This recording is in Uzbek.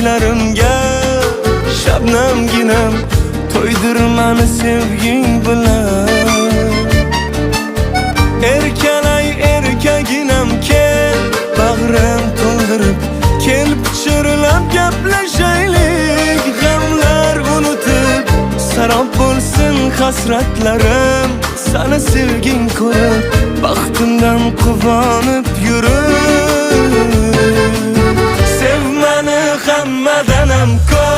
tilaklarimga shabnamginam to'ydir mani sevging bilan. Erkalay erkaginam kel bag'rim to'ldirib kel pichirlab gaplashaylik. G'amlar unutib sarob bo'lsin hasratlarim, seni sevging ko'rib baxtimdan quvonib yurib. Sev meni hammadan ham ko'p